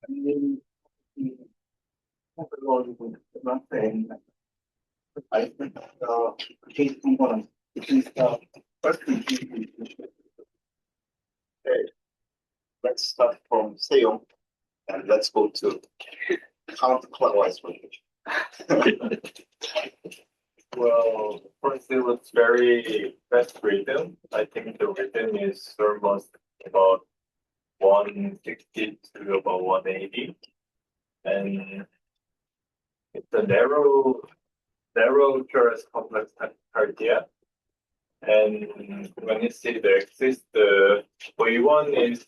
mean, not saying I think case component, which is first thing. Okay, let's start from Seong and let's go to counterclockwise rotation. Well, first it was very fast rhythm. I think the rhythm is almost about 160 to about 180. And it's a narrow torus complex tachycardia. And when you see the axis, the V1 is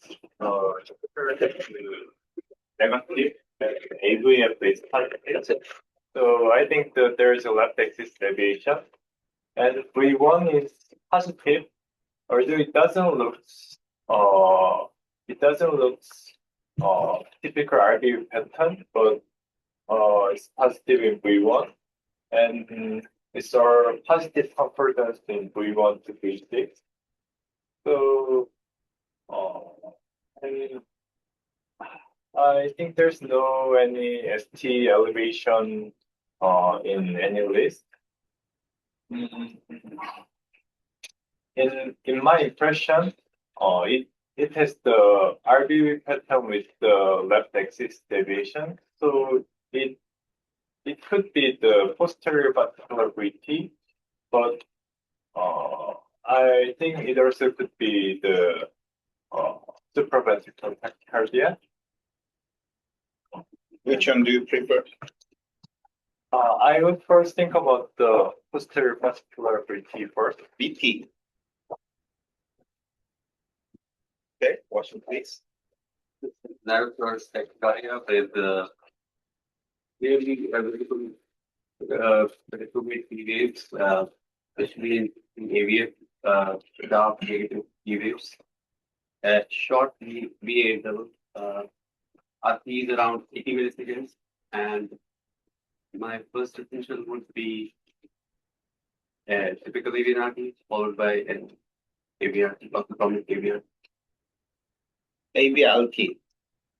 negative and AVF is positive. So I think that there is a left axis deviation. And V1 is positive, although it doesn't look typical RB pattern, but it's positive in V1, and it's our positive concordance in V1 to V6. So and I think there's no any ST elevation in any list. In my impression, it has the RBV pattern with the left axis deviation, so it could be the posterior particular VT, but I think it also could be the supraventricular tachycardia. Which one do you prefer? I would first think about the posterior particular VT first. VT. Okay, Washington, please. Narrow torus tachycardia with clearly available electromagnetic waves, especially in AVF, dark negative P waves. Short VA interval, RT is around 80 milliseconds, and my first essential would be a typical AVNRT followed by an AVRT, orthogonal AVRT. AVRT.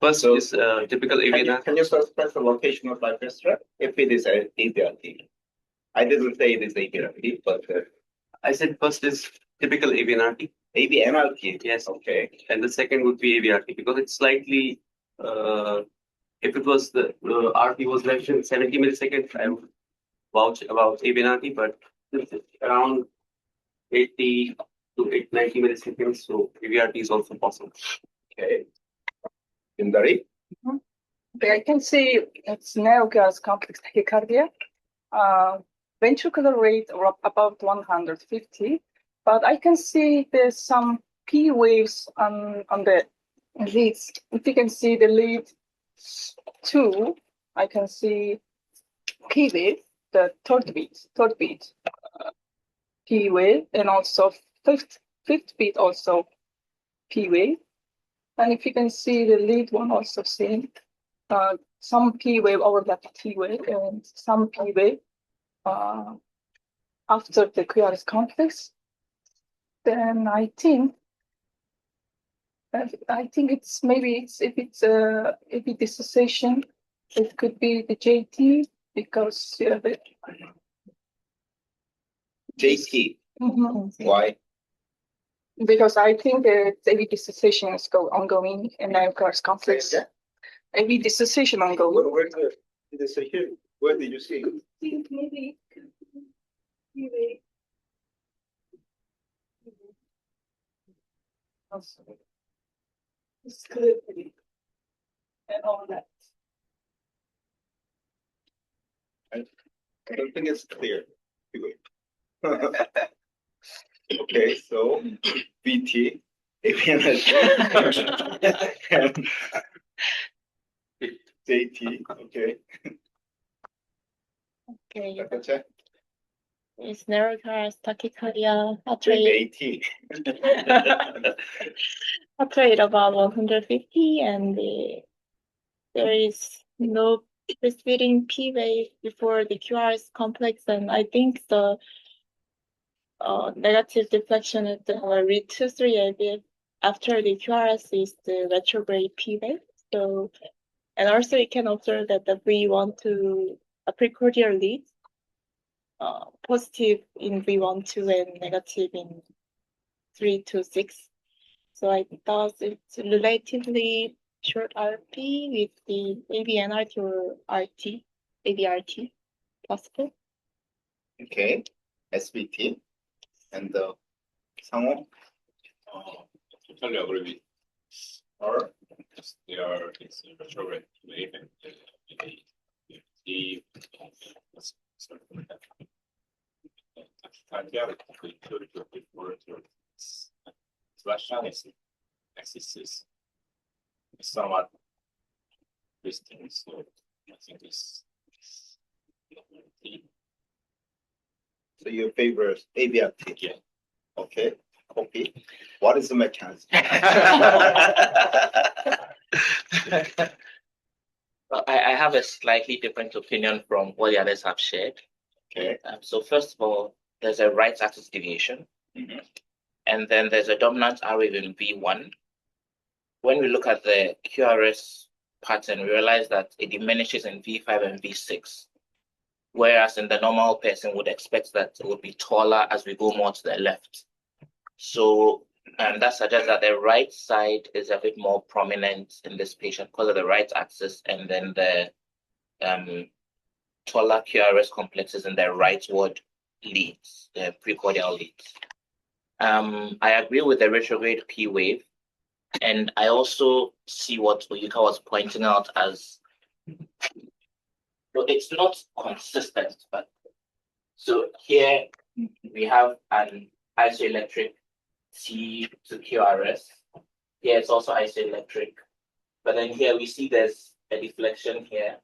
First is typical AVNRT. Can you specify the location of life strap if it is an AVRT? I didn't say it is AVRT, but I said first is typical AVNRT. AVNRT. Yes. Okay. And the second would be AVRT because it's slightly. If it was the RT was less than 70 milliseconds, I would vouch about AVNRT, but it's around 80 to 90 milliseconds, so AVRT is also possible. Okay. Indari? Okay, I can see it's narrow-torus complex tachycardia. Ventricular rate about 150, but I can see there's some P waves on the leads. If you can see the lead 2, I can see P wave, the third beat, P wave, and also fifth beat also P wave. And if you can see the lead one also same, some P wave overlap T wave and some P wave after the QRS complex. Then I think it's maybe if it's dissociation, it could be the JT because the JT. Why? Because I think the AV dissociation is ongoing in the QRS complex. AV dissociation ongoing. Where's the dissociation? Where did you see? Maybe. It's clear and all that. I don't think it's clear. Okay, so VT, and JT. Okay. Okay. It's narrow-torus tachycardia heart rate. Heart rate about 150, and there is no preceding P wave before the QRS complex, and I think the negative deflection at the read 2-3 AVF after the QRS is the retrograde P wave. So And also you can observe that the V12 precordial lead, positive in V12 and negative in 3 to 6. So I thought it's relatively short RP with the ABNRT or RT, ABRT possible. Okay, SVT and 상호. Totally agree with her. Because they are it's a retrograde wave and the slash axis is somewhat twisting, so I think this. So your favorite ABRT. Yeah. Okay, copy. What is the mechanism? Well, I have a slightly different opinion from what the others have shared. Okay. So first of all, there's a right axis deviation, Mhm. and then there's a dominant R wave in V1. When we look at the QRS pattern, we realize that it diminishes in V5 and V6, whereas in the normal person would expect that it would be taller as we go more to the left. So that suggests that the right side is a bit more prominent in this patient because of the right axis, and then the taller QRS complexes in the rightward leads, the precordial leads. I agree with the retrograde P wave, and I also see what Oyuka was pointing out as, it's not consistent, but so here we have an isoelectric T to QRS. Here it's also isoelectric, but then here we see there's a deflection here.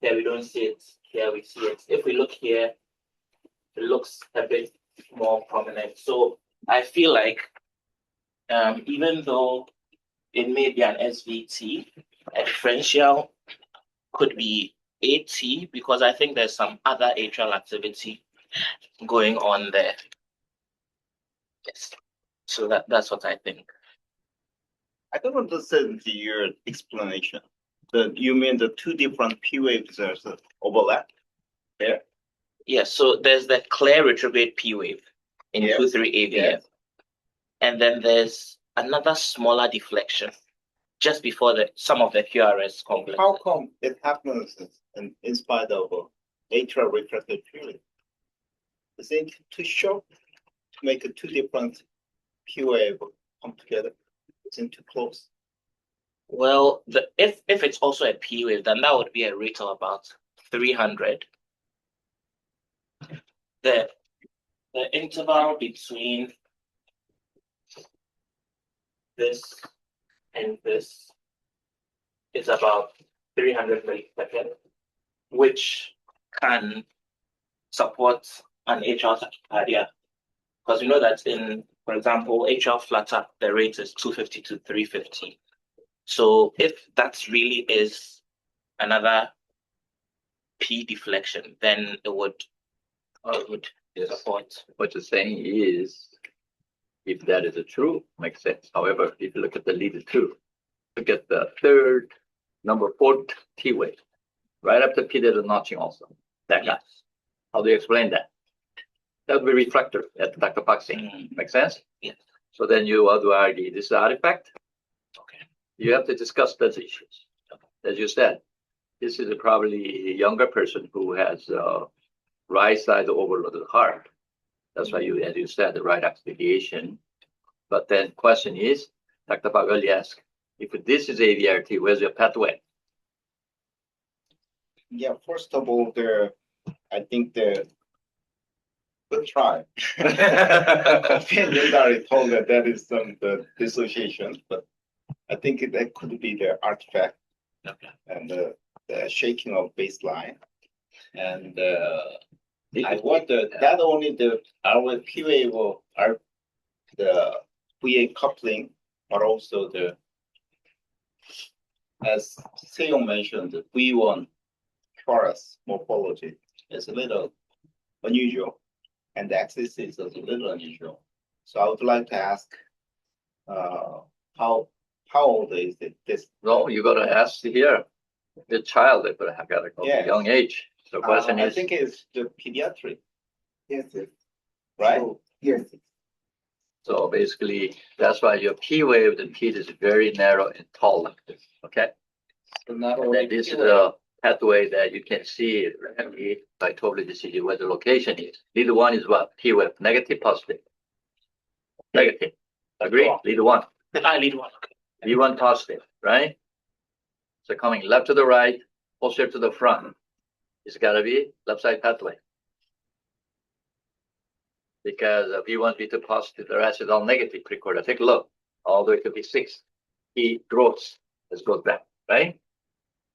Here we don't see it. Here we see it. If we look here, it looks a bit more prominent. So I feel like even though it may be an SVT, a differential could be AT, because I think there's some other atrial activity going on there. Yes. So that's what I think. I don't understand your explanation. You mean the two different P waves there's an overlap there? Yes, so there's the clear retrograde P wave in Yeah. 2-3 AVF. Yeah. And then there's another smaller deflection just before some of the QRS complexes. How come it happens in spite of atrial refractive period? Is it too short to make two different P wave come together? Isn't too close? Well, if it's also a P wave, then that would be a rate of about 300. The interval between this and this is about 300 millisecond, which can support an atrial tachycardia. Because we know that in, for example, atrial flutter, the rate is 250 to 350. So if that really is another P deflection, then it would support. What you're saying is, if that is true, makes sense. However, if you look at the lead two, look at the third, number 4 T wave, right after P, there's a notching also. That guy. How do you explain that? That would be reflector at Dr. Paxing. Make sense? Yes. So then you do argue this is artifact. Okay. You have to discuss those issues. As you said, this is probably a younger person who has right side overloaded heart. That's why you, as you said, the right axis deviation. But then question is, Dr. Park earlier asked, if this is AVRT, where's your pathway? Yeah, first of all, I think good try. Opinions already told that is the dissociation, but I think that could be the artifact. Okay. And the shaking of baseline. And I wonder not only our P wave are the VA coupling, but also as Seo mentioned, the V1 torus morphology is a little unusual, and the axis is a little unusual. So I would like to ask, how old is it? This No, you got to ask here. The child, they could have got a Yes. young age. So the question I is, think it's the pediatric, Yes, yes. right? So, yes. so basically, that's why your P wave, the P is very narrow and tall like this, okay? So not And only then this is P-wave. a pathway that you can see by totally decision where the location is. Lead one is what? P wave, negative, positive. Negative. Agree? Lead one. I lead one. Okay. Lead one positive, right? So coming left to the right, posterior to the front. It's gotta be left side pathway. Because V1, V2 positive, the rest is all negative precordial. Take a look, all the way to V6. He grows, let's go back, right?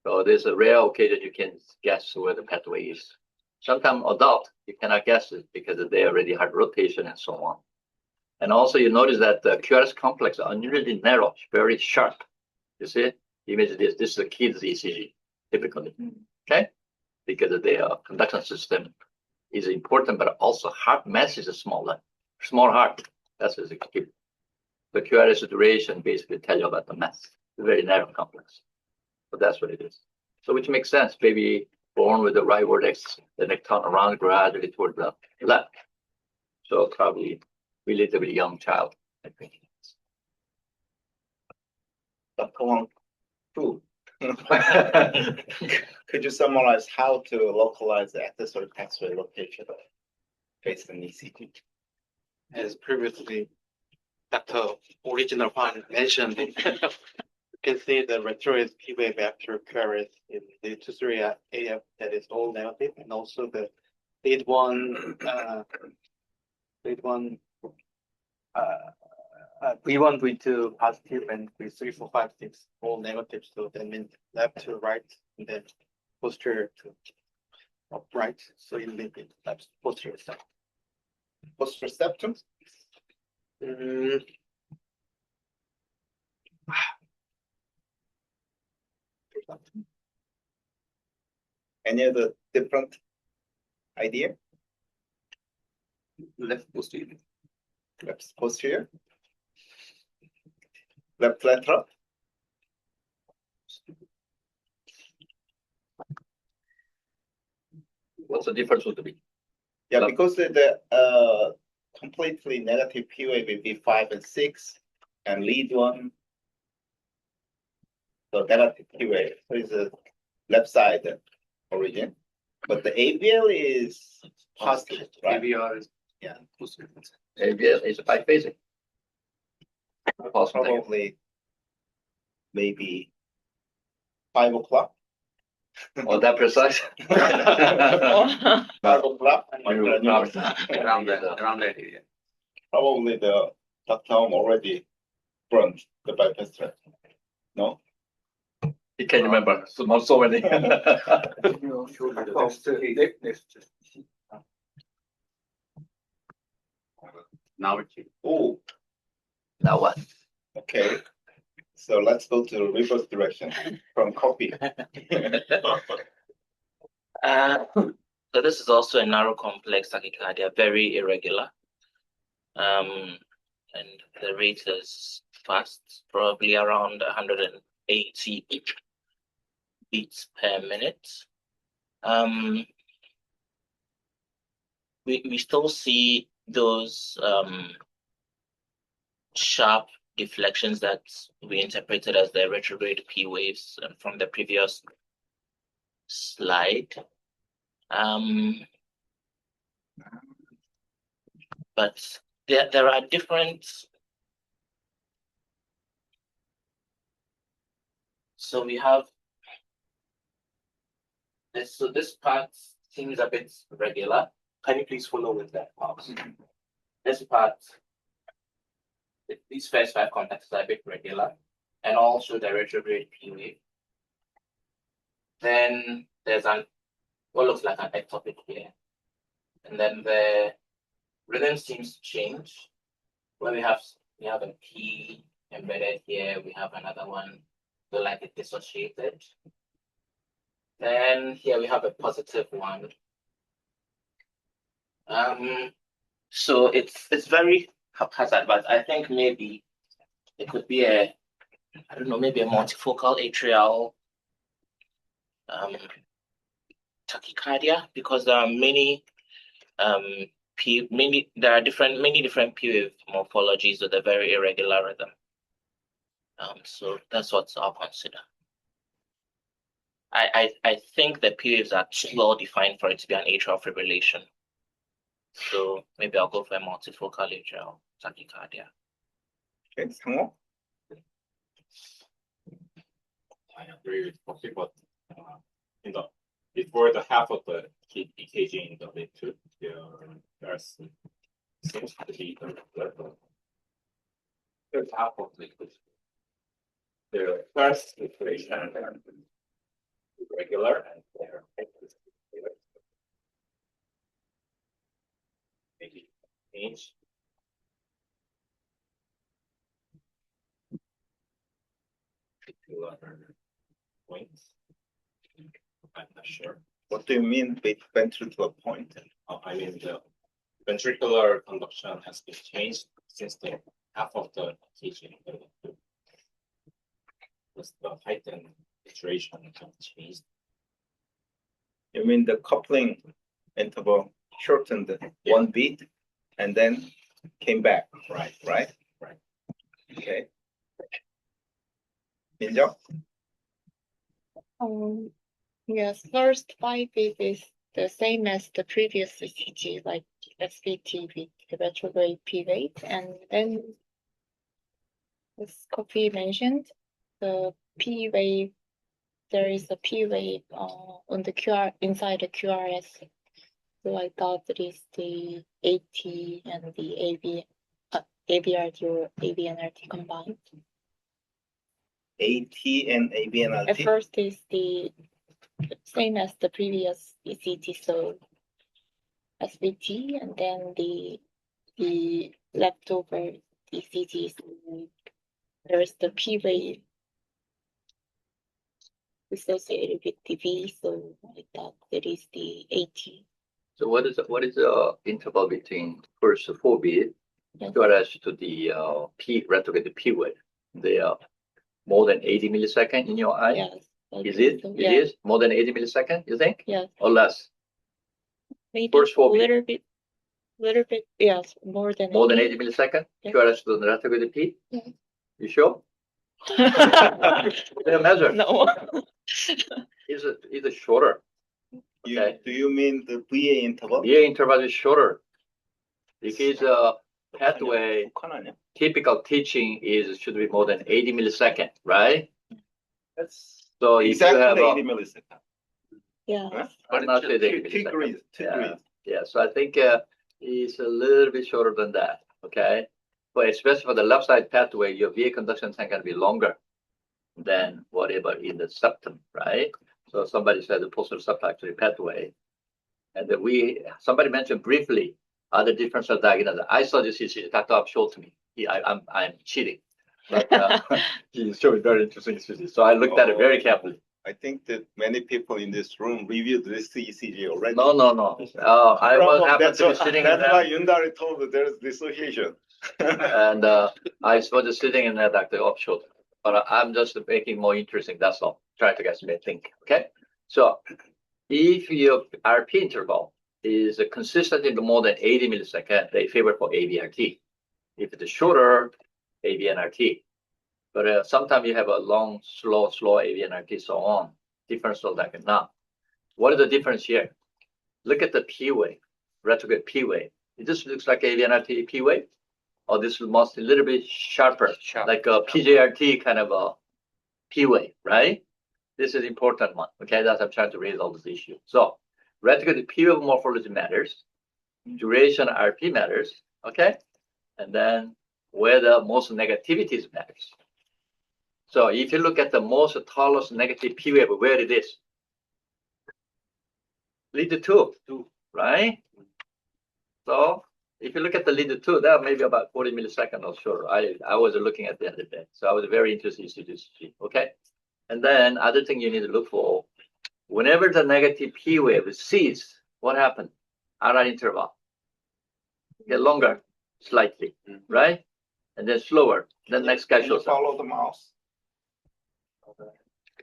So there's a rare occasion you can guess where the pathway is. Sometimes adult, you cannot guess it because they already had rotation and so on. And also you notice that the QRS complex are unusually narrow, very sharp. You see, image this is a kid's ECG, typically, okay? Because their conduction system is important, but also heart mass is smaller, small heart. That's the key. The QRS duration basically tell you about the mass. It's very narrow complex. So that's what it is. So which makes sense. Baby born with the right vortex, then they turn around gradually toward the left. So probably relatively young child, I think. Dr. Wang, two. Could you summarize how to localize the accessory pathway location based on ECG? As previously Dr. Original One mentioned, you can see the retroid P wave after QRS in the 2-3 AF that is all negative, and also the lead one V1, V2 positive, and V3, 4, 5, 6 all negative. So that means left to right, and then posterior to upright. So you leave it left posterior side. Posterior septum? Any other different idea? Left posterior. Left posterior? Left lateral? What's the difference would be? Yeah, Left. because the completely negative P wave will be 5 and 6, and lead one. So negative P wave, so it's a left side origin, but the AVL is positive, right? AVR is Yeah. posterior. ABS is biphasic. Possible. Probably maybe 5 o'clock. Or that precise? 5 o'clock. Around that area. Probably the Dr. already burned the bypass tract. No? He can't remember, so not so many. Now it's Oh, Now what? okay. So let's go to reverse direction from copy. So this is also a narrow complex tachycardia, very irregular. And the rate is fast, probably around 180 beats per minute. We still see those sharp deflections that we interpreted as the retrograde P waves from the previous slide. But there are different. So we have this. So this part seems a bit regular. Can you please follow with that mouse? This part, these first 5 contacts are a bit regular, and also the retrograde P wave. Then there's what looks like an ectopic here, and then the rhythm seems to change. Where we have a P embedded here, we have another one, so like it dissociated. Then here we have a positive one. So it's very haphazard, but I think maybe it could be maybe a multifocal atrial tachycardia because there are many many different P wave morphologies with a very irregular rhythm. So that's what I'll consider. I think the P waves are too well defined for it to be an atrial fibrillation. So maybe I'll go for a multifocal atrial tachycardia. Okay, 상호? I agree with Kofi, but in the before the half of the EKG in the mid two, there's seems to be the half of the first situation and regular and they're maybe change. To other points. I'm not sure. What do you mean with ventricular point? I mean the ventricular conduction has been changed since the half of the teaching. The height and saturation have changed. You mean the coupling interval shortened one beat and then came back, Right. right? Right. Okay. 민정? Yes, first 5 beat is the same as the previous ECG, like SVT with the retrograde P wave, and then as Kofi mentioned, the P wave, there is a P wave on the QR inside the QRS. So I thought it is the AT and the ABRT or ABNRT combined. AT and At ABNRT? first is the same as the previous ECG, so SVT, and then the leftover ECGs, there's the P wave associated with the V, so I thought that is the AT. So what is the interval between first 4 beat Yes. QRS to the retrograde P wave? They are more than 80 millisecond in your eye? Yes. I Is think it? so, It yeah. is more than 80 millisecond, you think? Yes. Or less? Maybe First 4 beat. little bit, yes, more than More than 80 millisecond? Yes. QRS to the retrograde P? Yes. You sure? They measure. No. Is it shorter? Okay. Do you mean the VA interval? VA interval is shorter. Because pathway 북한 typical teaching should be more than 80 millisecond, right? That's So if you exactly have 80 milliseconds. Yeah. Huh? I'm not sure they- Two degrees. Yeah, so I think it's a little bit shorter than that, okay? But especially for the left side pathway, your VA conduction time can be longer than whatever in the septum, right? So somebody said the posterior subacute pathway. And then somebody mentioned briefly other differential diagnosis. I saw this issue. Dr. Up showed to me. I'm cheating. But he showed very interesting issue. So I looked at it very carefully. I think that many people in this room reviewed this ECG already. No. I was happen to be sitting in That's there. why Yundari told that there's dissociation. And I was just sitting in there, Dr. Upshot. But I'm just making more interesting. That's all. Try to get me think. Okay. So if your RP interval is consistent in more than 80 milliseconds, they favor for ABRT. If it's shorter, ABNRT. But sometimes you have a long, slow ABNRT, so on. Difference of that. Now, what is the difference here? Look at the P wave, retrograde P wave. It just looks like ABNRT P wave, or this must be a little bit sharper, like a PJRT kind of a P wave, right? This is important one. Okay, that's I'm trying to resolve this issue. So, retrograde P wave morphology matters, duration RP matters, okay, and then where the most negativities matters. So if you look at the most tallest negative P wave, where it is, lead 2, right? So if you look at the lead 2, that may be about 40 milliseconds or shorter. I was looking at the other day, so I was very interested in this. Okay, and then other thing you need to look for, whenever the negative P wave ceases, what happened? RR interval get longer slightly, right? And then slower. Then next guy shows up. Follow the mouse.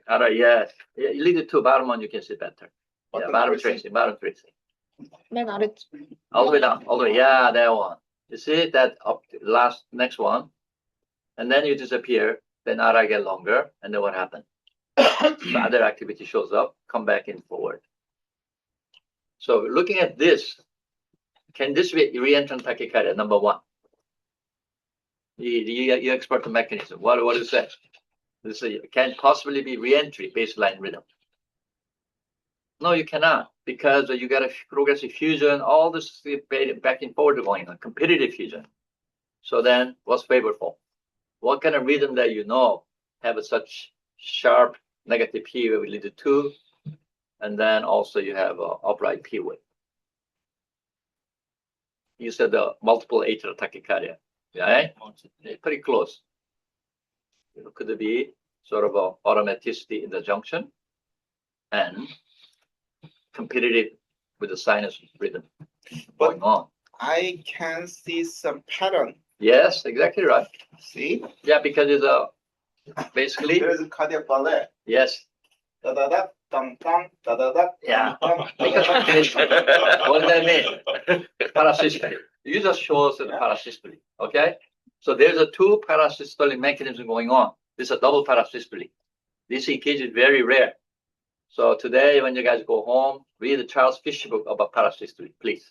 All right, yes. Yeah, you lead it to bottom one, you can see better. Yeah, bottom tracing. tracing, bottom tracing. 맨 아래 All the way down, all the way. Yeah, that one. You see that up last next one, and then you disappear. Then RI get longer, and then what happened? The other activity shows up. Come back in forward. So looking at this, can this be reentrant tachycardia? Number one. You expert the mechanism. What is that? This can possibly be reentry baseline rhythm. No, you cannot, because you got a progressive fusion, all this back and forward going on, competitive fusion. So then what's favorable? What kind of rhythm that you know have such sharp negative P wave lead to 2, and then also you have upright P wave. You said the multiple atrial tachycardia, right? Pretty close. Could it be sort of a automaticity in the junction and competitive with the sinus rhythm going on? I can see some pattern. Yes, exactly right. See, Yeah, because it's basically, there's a cardiac ballet. yes. Da da da, dum dum, da da da. Yeah. Because What does that mean? Parasystole. You just show us the parasystole, okay? So there's a 2 parasystole mechanism going on. This is a double parasystole. This EKG is very rare. So today, when you guys go home, read the Charles Fisher book about parasystole, please.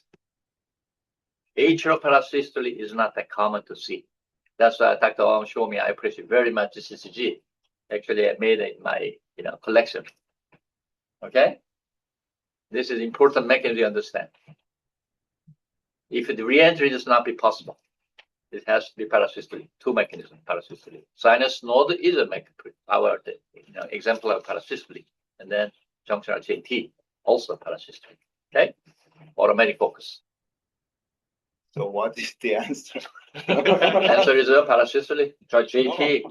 Atrial parasystole is not that common to see. That's why Dr. Ong showed me. I appreciate very much this ECG. Actually, I made it in my collection. Okay, this is important mechanism to understand. If the reentry does not be possible, it has to be parasystole. 2 mechanisms parasystole. Sinus node is a our example of parasystole, and then junctional JT also parasystole. Okay, automatic focus. so what is the answer? Answer is a parasystole. Try JT.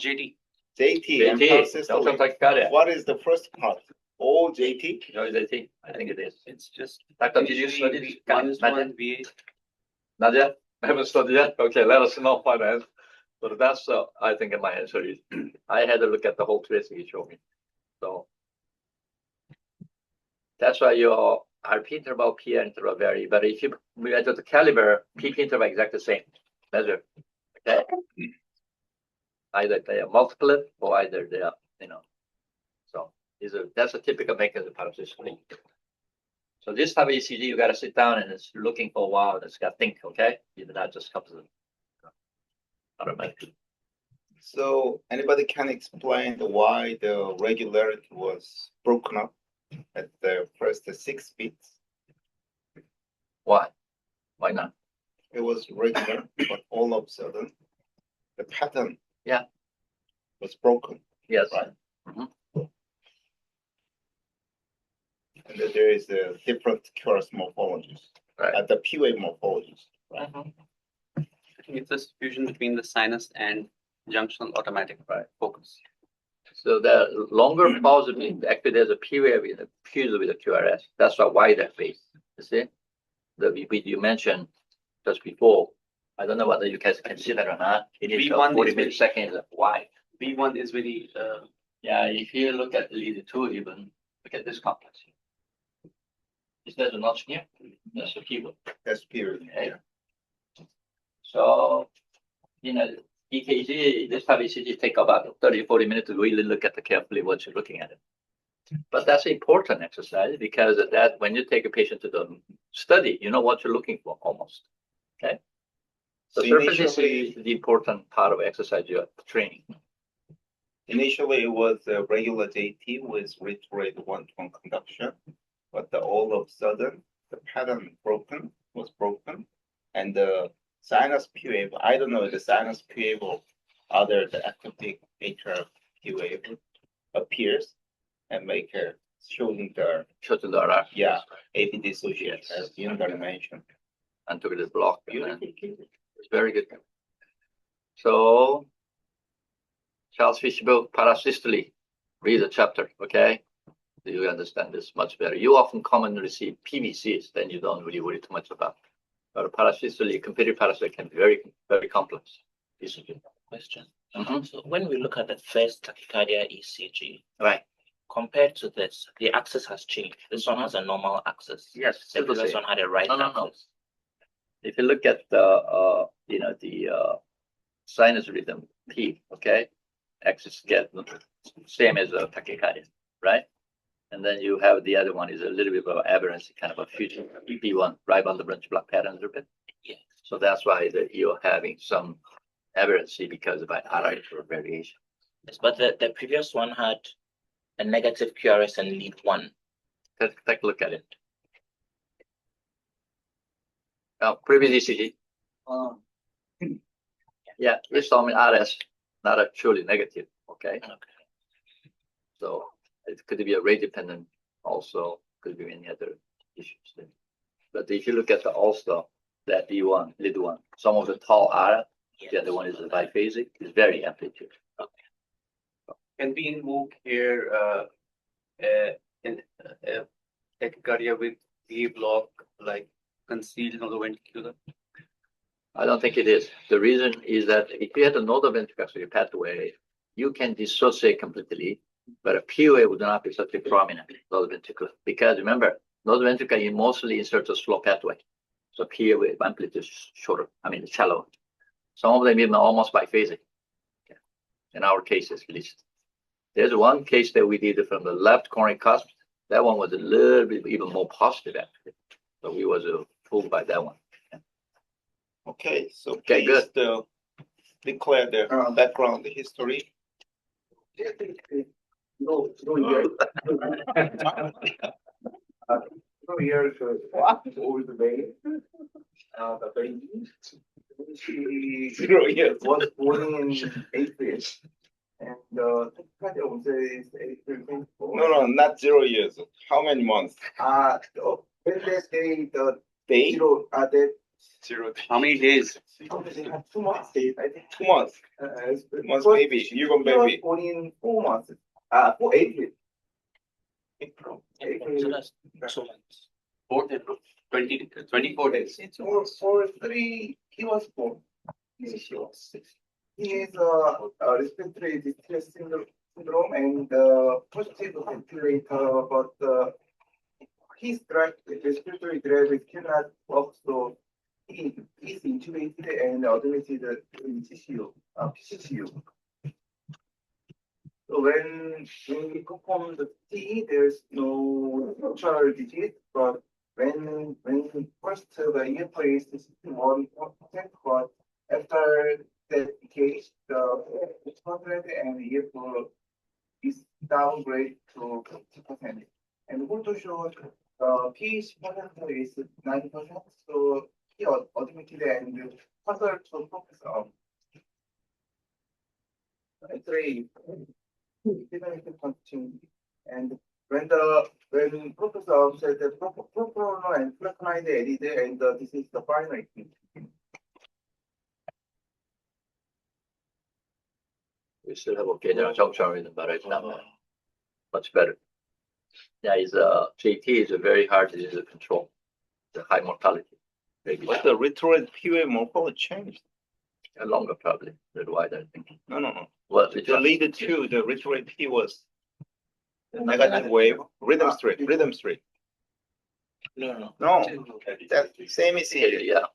JT and JT. parasystole. Junction tachycardia. What is the first part? All JT? No, JT. I think it is. It's just. Doctor, did you study this? Minus Not one yet? V8. Not yet? I haven't studied yet? Okay, let us know finance. But that's, I think my answer is, I had to look at the whole tracing you showed me. So that's why your RP interval, P interval vary. But if you measure the caliber, PP interval exactly the same measure. Okay? Either they are multiplet or either they are, So that's a typical mechanism of parasystole. So this type of ECG, you got to sit down and it's looking for a while. It's got to think, okay? You do not just come to automatically. So anybody can explain why the regularity was broken up at the first 6 beats? Why? Why not? It was regular, but all of a sudden, the pattern was broken. Yes. Right. Mhm. And then there is a different QRS morphologies, Right. at the P wave morphologies. Right. I think it's this fusion between the sinus and junctional automatic focus. So the longer pause means actually there's a P wave in the fused with the QRS. That's why wider phase. You see? The VP you mentioned just before. I don't know whether you guys can see that or not. It is V1 40 is very- milliseconds wide. V1 is very, Yeah, if you look at the lead 2 even, look at this complex. Is that a notch here? That's the keyword. That's period. Okay. So, EKG, this type of ECG take about 30, 40 minutes to really look at carefully what you're looking at it. But that's an important exercise because that when you take a patient to the study, you know what you're looking for almost. Okay. So surface ECG is the important part of exercise you're training. Initially, it was a regular JT with retrograde 1-to-1 conduction, but all of a sudden, the pattern was broken, and the sinus P wave, I don't know, the sinus P wave or other the acoustic atrial P wave appears and make a showing the AP dissociation as Yungar mentioned. And took this block. Beautiful. It's very good. So Charles Fisher book, parasystole. Read the chapter, okay? So you understand this much better. You often commonly receive PVCs, then you don't really worry too much about. But parasystole, competitive parasystole can be very, very complex. Question. Mhm. So when we look at the first tachycardia ECG, Right. compared to this, the axis has changed. This one has a normal axis. Yes, The still the previous same. one had a right No, no, no. axis. If you look at the, sinus rhythm P, okay? Axis get same as a tachycardia, right? And then you have the other one is a little bit of an aberrancy, kind of a fusion, EP1, right on the branch block pattern a little bit. Yes. So that's why you're having some aberrancy because of RI variation. Yes, but the previous one had a negative QRS and lead 1. Take a look at it. Now, previous ECG. Yeah, it's on RS, not actually negative, okay? Okay. So it could be a rate dependent, also could be any other issues there. But if you look at the also that D1, lead one, some of the tall R, the other one is the biphasic, is very amplitude. Can we move here in tachycardia with V block like concealed ventricular? I don't think it is. The reason is that if you had a nodal ventricular pathway, you can dissociate completely, but a POA would not be such a prominent nodal ventricular because remember, nodal ventricle is mostly insert a slow pathway. So POA amplitude is shorter, shallow. Some of them even almost biphasic. In our cases, at least. There's one case that we did from the left coronary cusp. That one was a little bit even more positive actually. So we was fooled by that one. Okay, so Okay, please declare the background history. No years old baby. The baby. She 0 years. was born in April, and the was April 24. No, not 0 years. How many months? When they say the Day? zero, that 0. How many days? they have 2 months. I think 2 months. 2 months baby. You got She was baby. born in 4 months. For April. So that's 2 months. 24 days. It's for 3. He was born. She was 6. He is a respiratory distress syndrome and positive ventilator, but his respiratory drug cannot work, so he is intubated and admitted in PCCU. So when we perform the T, there's no structural disease, but when first the EFR is 61%, but after that case, the 600 and EFR is downgrade to 50%. And also showed the pH percent is 9%, so he admitted and further to focus on. X-ray significant continuity. And when Professor said that propranolol and flecainide added, and this is the final equation. We still have okay there junction rhythm, but it's not much better. Yeah, JT is a very hard disease to control. The high mortality. Maybe But the retroid POA morphology changed. longer probably, a little wider, I think. No. Well, The lead 2, the retroid P was negative wave, rhythm 3. No. No, that same is here. Yeah,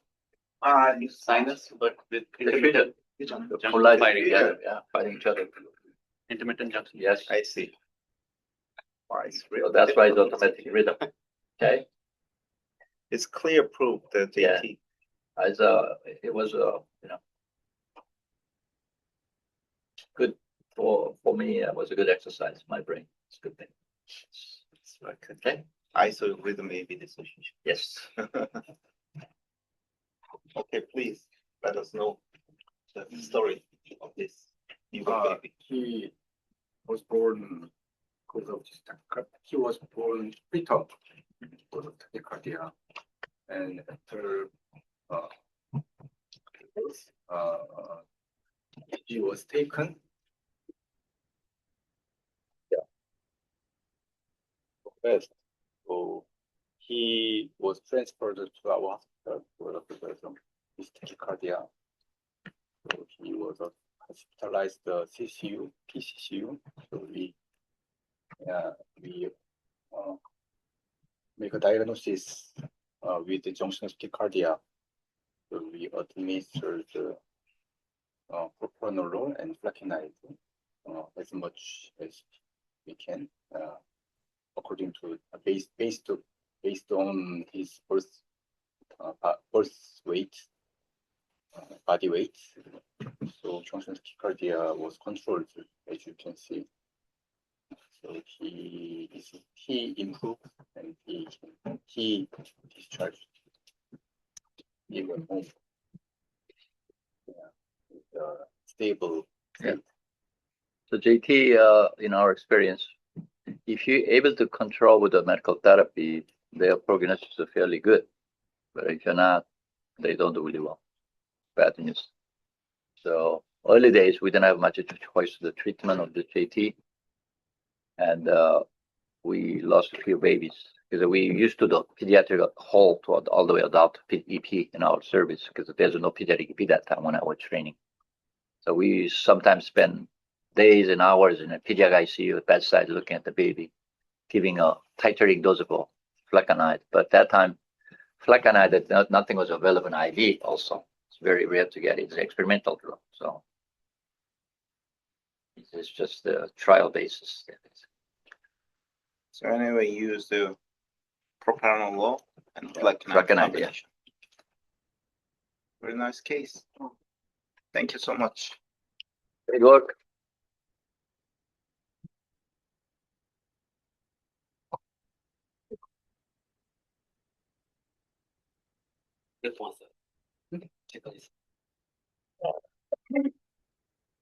Sinus, but with they treated. junction The colliding fighting. together, fighting each other. Intermittent junction. Yes, I see. It's so that's why it's automatic rhythm. Okay, It's clear proof that Yeah. JT. it was good for me. It was a good exercise. My brain, it's a good thing. It's like, okay. ISO rhythm AB dissociation. Yes. Okay, please let us know the story of this new baby. He was born because of this tachycardia. He was born preterm because of tachycardia, and after he was taken. West. So he was transferred to our hospital for the preparation of his tachycardia. So he was hospitalized CCU, PCCU. So we we make a diagnosis with the junction tachycardia. So we administer the propranolol and flecainide as much as we can, according to based on his birth weight, body weight. So junction tachycardia was controlled, as you can see. So he improved and he discharged. He went home. Stable. Yeah. So JT, in our experience, if you're able to control with the medical therapy, their prognosis is fairly good. But if you're not, they don't do really well. Bad news. So early days, we didn't have much choice of the treatment of the JT. And we lost a few babies because we used to do pediatric whole to all the way adopt EP in our service because there's no pediatric EP that time when I was training. So we sometimes spend days and hours in a pediatric ICU bedside looking at the baby, giving a titrating dose of flecainide. But at that time, flecainide, nothing was available in IV also. It's very rare to get it. It's an experimental drug. So it's just a trial basis. So anyway, use the propranolol and Flecainide, combination. Very nice case. Thank you so much. Good work.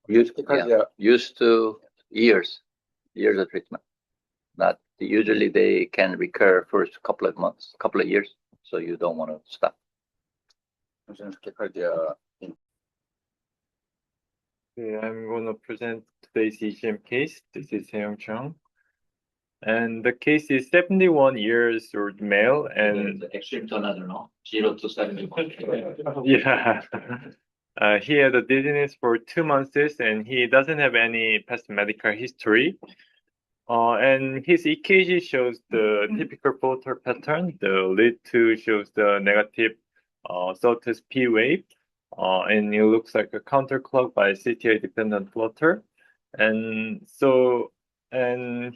Used to years of treatment. Not usually they can recur first couple of months, couple of years. So you don't want to stop. Okay, I'm going to present today's EGM case. This is Seong Chung. And the case is 71 years old male and The extreme tornado, no? 0 to 71. yeah. He had a dizziness for 2 months and he doesn't have any past medical history. And his EKG shows the typical floater pattern. The lead 2 shows the negative Sotus P wave. And it looks like a counterclock by CTA dependent floater. And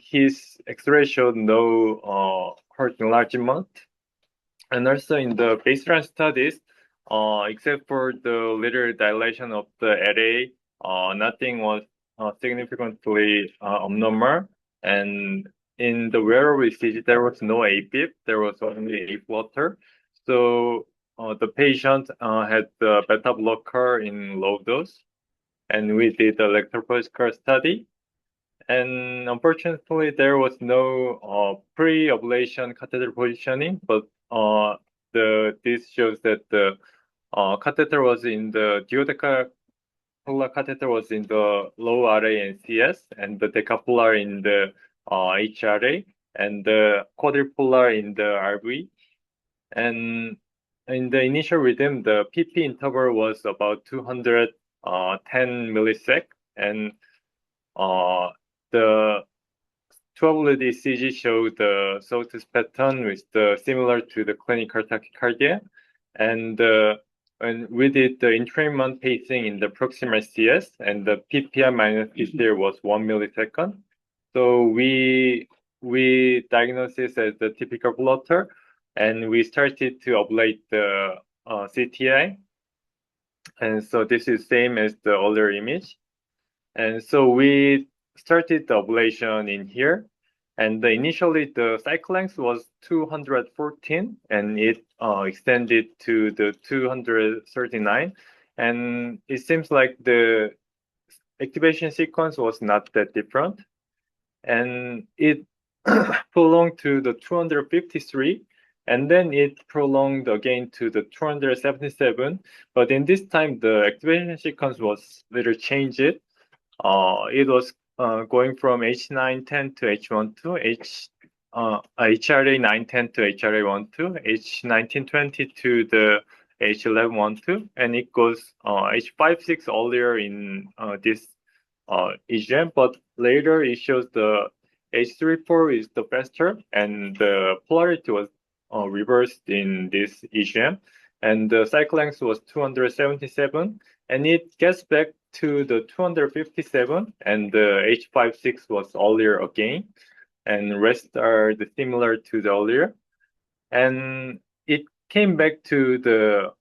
his X-ray showed no heart enlargement. And also in the baseline studies, except for the little dilation of the LA, nothing was significantly abnormal. And in the wearable ECG, there was no AFib, there was only a flutter. So the patient had the beta blocker in low dose, and we did the electrophysical study. And unfortunately, there was no pre-ablation catheter positioning, but this shows that the catheter was in the duodecapolar catheter was in the low RA and CS, and the decapolar in the HRA, and the quadripolar in the RV. And in the initial rhythm, the PP interval was about 210 millisec, and the 12-lead ECG showed the Sotus pattern with similar to the clinical tachycardia, and we did the entrainment pacing in the proximal CS, and the PPI minus PCL was 1 millisecond. So we diagnosed this as the typical flutter, and we started to ablate the CTI. And so this is same as the older image. And so we started the ablation in here. And initially the cycle length was 214 and it extended to the 239. And it seems like the activation sequence was not that different. And it prolonged to the 253. And then it prolonged again to the 277. But in this time, the activation sequence was little changed. It was going from H910 to H12, HRA 910 to HRA 12, H1920 to the H1112, and it goes H56 earlier in this EGM, but later it shows the H34 is the faster, and the polarity was reversed in this EGM, and the cycle length was 277, and it gets back to the 257, and the H56 was earlier again, and rest are the similar to the earlier, and it came back to the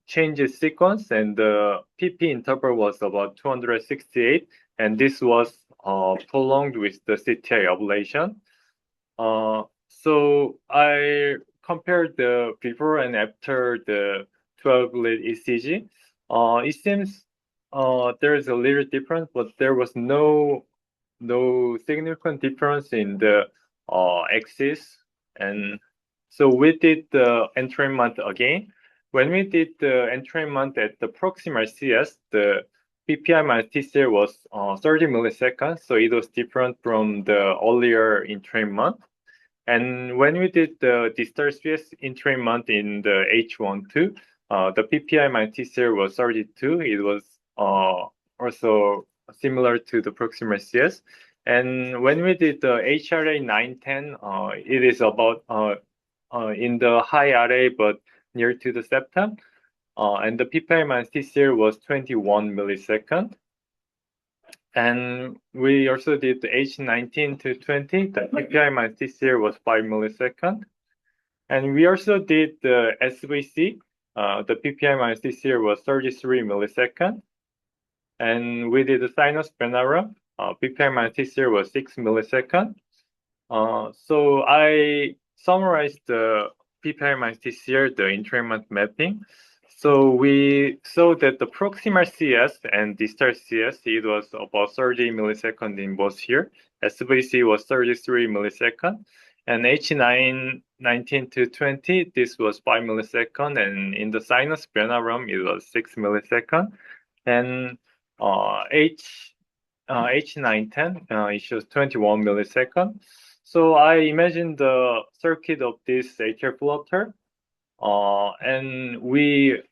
changes sequence, and the PP interval was about 268, and this was prolonged with the CTI ablation. So I compared the before and after the 12 lead ECG. It seems there is a little difference, but there was no significant difference in the axis. And so we did the entrainment again. When we did the entrainment at the proximal CS, the PPI minus TCL was 30 milliseconds, so it was different from the earlier entrainment. And when we did the distal CS entrainment in the H12, the PPI minus TCL was 32. It was also similar to the proximal CS. And when we did the HRA 910, it is about in the high RA, but near to the septum. And the PPI minus TCL was 21 millisecond. And we also did the H19 to 20. The PPI minus TCL was 5 millisecond. And we also did the SVC. The PPI minus TCL was 33 millisecond. And we did the sinus venera. PPI minus TCL was 6 millisecond. So I summarized the PPI minus TCL, the entrainment mapping. So we saw that the proximal CS and distal CS, it was about 30 milliseconds in both here. SVC was 33 milliseconds. And H9, 19 to 20, this was 5 milliseconds. And in the sinus venerum, it was 6 milliseconds. And H910, it shows 21 milliseconds. So I imagine the circuit of this HR floater, and we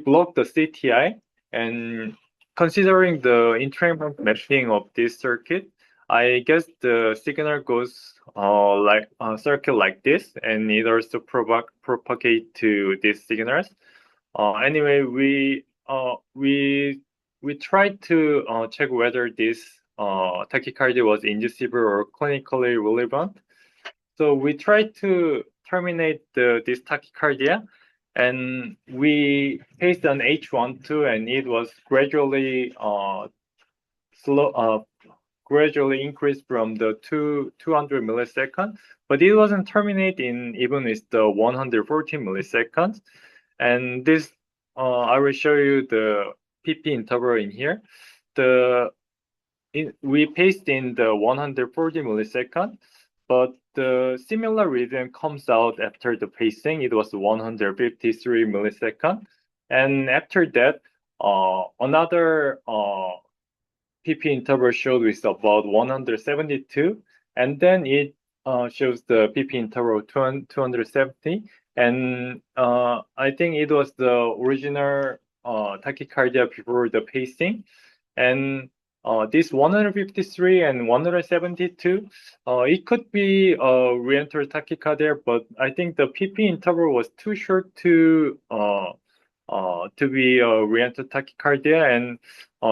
block the CTI, and considering the entrainment mapping of this circuit, I guess the signal goes like a circuit like this, and it also propagate to these signals. Anyway, we tried to check whether this tachycardia was inducible or clinically relevant. So we tried to terminate this tachycardia, and we paced on H12, and it was gradually gradually increased from the 200 milliseconds, but it wasn't terminated even with the 140 milliseconds. And this, I will show you the PP interval in here. We paced in the 140 milliseconds, but the similar rhythm comes out after the pacing. It was 153 milliseconds. And after that, another PP interval showed with about 172. And then it shows the PP interval 270. And I think it was the original tachycardia before the pacing. And this 153 and 172, it could be re-enter tachycardia, but I think the PP interval was too short to be re-enter tachycardia, and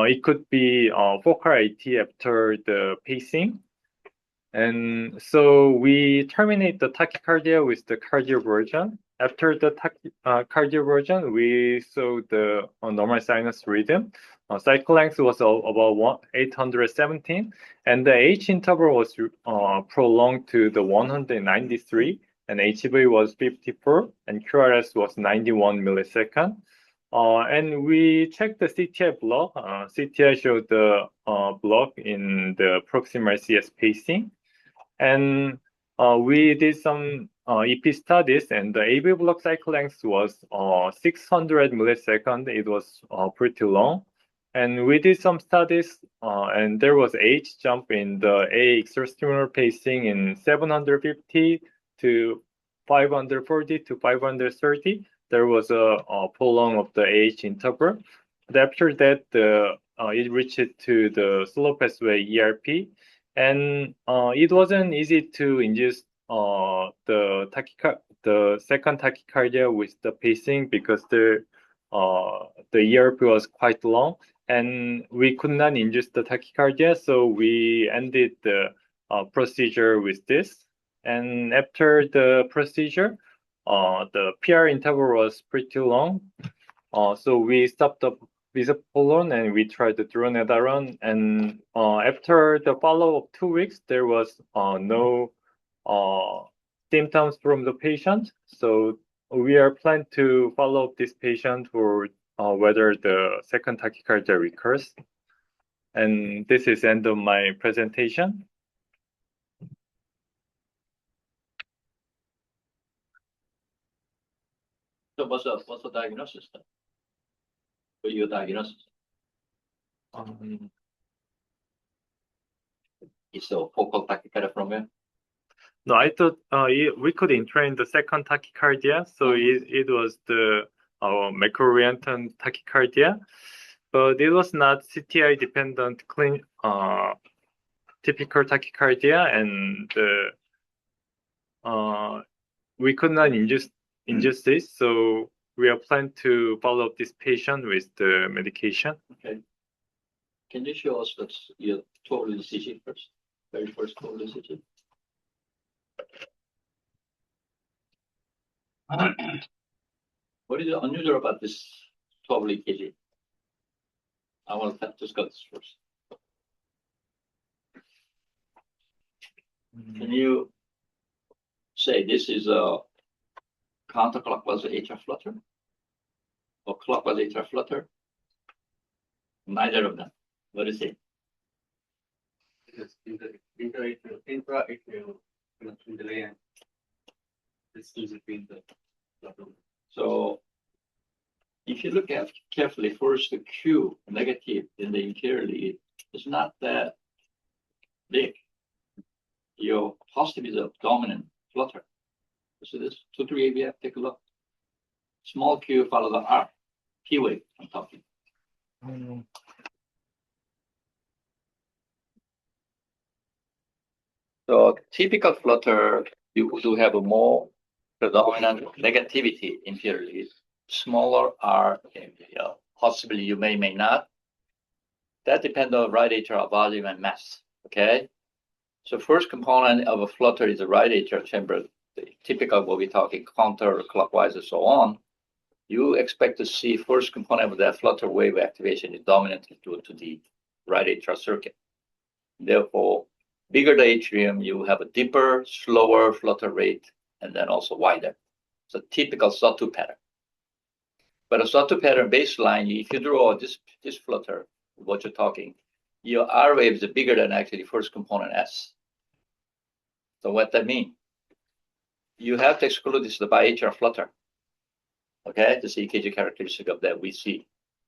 it could be focal AT after the pacing. And so we terminate the tachycardia with the cardioversion. After the cardioversion, we saw the normal sinus rhythm. Cycle length was about 817, and the H interval was prolonged to the 193, and HV was 54, and QRS was 91 millisecond. And we checked the CTI block. CTI showed the block in the proximal CS pacing. And we did some EP studies, and the AV block cycle length was 600 milliseconds. It was pretty long. And we did some studies, and there was H jump in the A extrastimular pacing in 750 to 540 to 530. There was a prolong of the H interval. But after that, it reached to the slow pathway ERP. And it wasn't easy to induce the second tachycardia with the pacing because the ERP was quite long and we could not induce the tachycardia, so we ended the procedure with this. And after the procedure, the PR interval was pretty long, so we stopped the bisoprolol and we tried the dronedarone. And after the follow-up 2 weeks, there was no symptoms from the patient. So we are planning to follow up this patient for whether the second tachycardia recurs. And this is end of my presentation. So what's the diagnosis then? For your diagnosis? It's a focal tachycardia from where? No, I thought we could entrain the second tachycardia, so it was the macrooriented tachycardia, but it was not CTI dependent typical tachycardia, and we could not induce this, so we are planning to follow up this patient with the medication. Okay. Can you show us your total ECG first? Very first total ECG. What is unusual about this total EKG? I want to discuss this first. Can you say this is a counterclockwise atrial flutter or clockwise atrial flutter? Neither of them. What is it? It's intra-atrial delay, and this is between the. So if you look at carefully, first the Q negative in the interior lead is not that big. Your positive is a dominant flutter. So this 2-3 AVF, take a look. Small Q follow the R, P wave I'm talking. So typical flutter, you do have a more predominant negativity inferiorly. Smaller R, possibly you may not. That depends on right atrial volume and mass. Okay. So first component of a flutter is the right atrial chamber. The typical what we're talking counterclockwise and so on. You expect to see first component of that flutter wave activation is dominantly due to the right atrial circuit. Therefore, bigger the atrium, you have a deeper, slower flutter rate, and then also wider. It's a typical sawtooth pattern. But a sawtooth pattern baseline, if you draw this flutter, what you're talking, your R wave is bigger than actually first component S. So what that means? You have to exclude this the biatrial flutter. Okay, this EKG characteristic of that we see.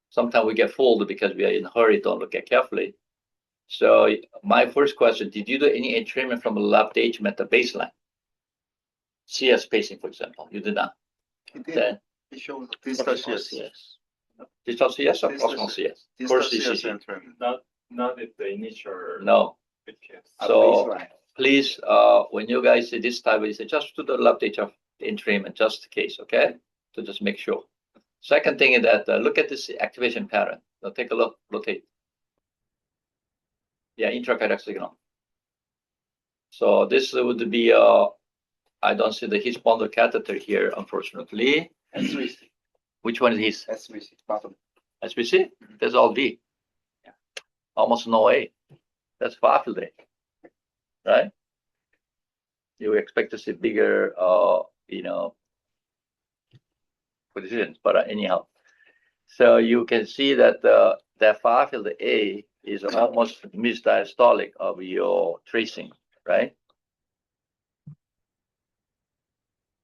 Sometimes we get fooled because we are in a hurry, don't look at carefully. So my first question, did you do any entrainment from a left atrium at the baseline? CS pacing, for example, you did not. He did. Then He showed distal CS. Distal CS or proximal CS? First CS ECG. entrainment. Not at the initial. No. At So baseline. please, when you guys see this type, you say just to the left atrial entrainment, just in case, okay? To just make sure. Second thing is that look at this activation pattern. Now take a look, rotate. Yeah, intracardiac signal. So this would be, I don't see the his bundle catheter here, unfortunately. SVC. Which one is his? SVC bottom. SBC? That's all D. Yeah. Almost no A. That's far field A. Right? You expect to see bigger, positions, but anyhow. So you can see that that far field A is almost misdiastolic of your tracing, right?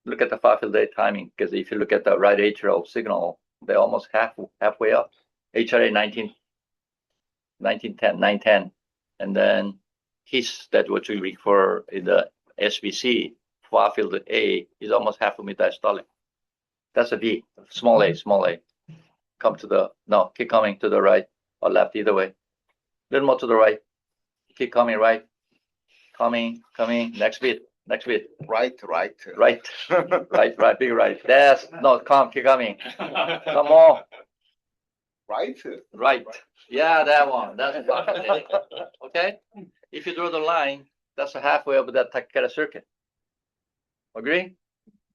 Look at the far field A timing, because if you look at the right atrial signal, they're almost halfway up. HRA 910, and then his, that what we refer in the SVC, far field A is almost half a mid-diastolic. That's a V, small a. Come to the, no, keep coming to the right or left, either way. Little more to the right, keep coming right, coming, next beat, Right. right, big right. That's not come, keep coming. Come on, Right. Yeah, that one. That's fascinating. Okay, if you draw the line, that's halfway of that tachycardia circuit. Agree?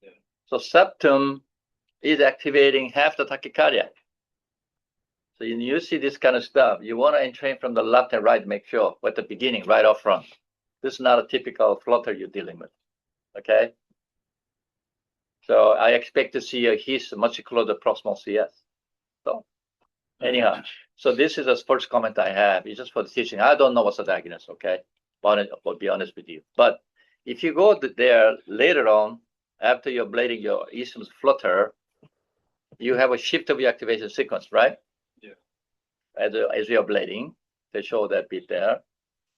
Yeah. So septum is activating half the tachycardia. So when you see this kind of stuff, you want to entrain from the left and right, make sure at the beginning, right up front. This is not a typical flutter you're dealing with. Okay. So I expect to see a hiss much closer proximal CS. So anyhow, so this is the first comment I have. It's just for the teaching. I don't know what's the diagnosis, okay? But I'll be honest with you. But if you go there later on, after you're blading your isthmus flutter, you have a shift of your activation sequence, right? Yeah. As you're blading, they show that bit there.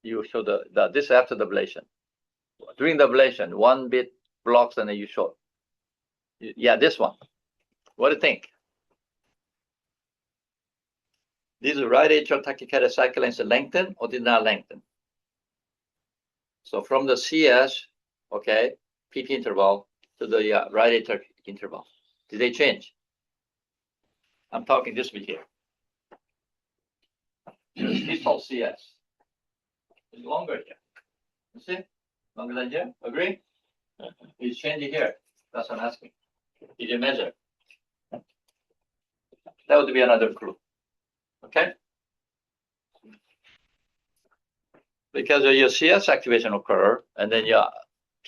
You show this after the ablation. During the ablation, one bit blocks and then you show. Yeah, this one. What do you think? These right atrial tachycardia cycle lengths lengthen or did not lengthen? So from the CS, okay, PP interval to the right atrial interval, did they change? I'm talking this bit here. This whole CS is longer here. You see? Longer than here? Agree? It's changing here. That's what I'm asking. Did you measure? That would be another clue. Okay? Because your CS activation occur, and then your